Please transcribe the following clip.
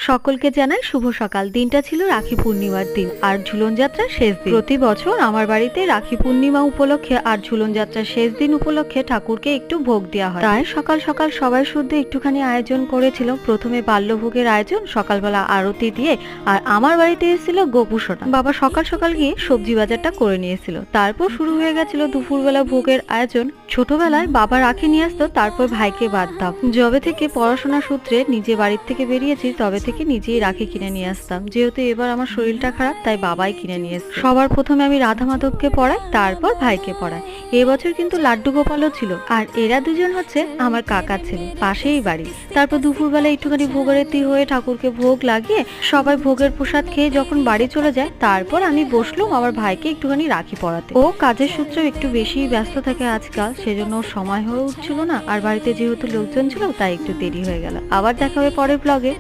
সকলকে জানাই শুভ সকাল। দিনটা ছিল রাখি পূর্ণিমার দিন আর ঝুলন যাত্রার শেষ দিন। প্রতি বছর আমার বাড়িতে রাখি পূর্ণিমা উপলক্ষে আর ঝুলন যাত্রার শেষ দিন উপলক্ষে ঠাকুরকে একটু ভোগ দেওয়া হয়। তাই সকাল সকাল সবাই শুদ্ধ একটুখানি আয়োজন করেছিল। প্রথমে বাল্যভোগের আয়োজন, সকালবেলা আরতি দিয়ে, আর আমার বাড়িতে এসেছিল গোপুসোনা। বাবা সকাল সকাল গিয়ে সবজি বাজারটা করে নিয়েছিল। তারপর শুরু হয়ে গেছিল দুপুরবেলা ভোগের আয়োজন। ছোটবেলায় বাবা রাখি নিয়ে আসতো, তারপর ভাইকে বাঁধতাম। যবে থেকে পড়াশোনা সূত্রে নিজে বাড়ির থেকে বেরিয়েছি তবে থেকে নিজেই রাখি কিনে নিয়ে আসতাম। যেহেতু এবার আমার শরীরটা খারাপ তাই বাবাই কিনে নিয়ে এসেছে। সবার প্রথমে আমি রাধা মাধবকে পড়াই, তারপর ভাইকে পড়াই। এবছর কিন্তু লাড্ডু গোপালও ছিল, আর এরা দুজন হচ্ছে আমার কাকার ছেলে, পাশেই বাড়ি। তারপর দুপুরবেলা একটুখানি ভোগারতি হয়ে ঠাকুরকে ভোগ লাগিয়ে সবাই ভোগের প্রসাদ খেয়ে যখন বাড়ি চলে যায়, তারপর আমি বসলাম আমার ভাইকে একটুখানি রাখি পরাতে। ও কাজের সূত্রে একটু বেশি ব্যস্ত থাকে আজকাল, সেজন্য ওর সময় হয়ে উঠছিল না। আর বাড়িতে যেহেতু লোকজন ছিল তাই একটু দেরি হয়ে গেল। আবার দেখা হবে পরের ব্লগে।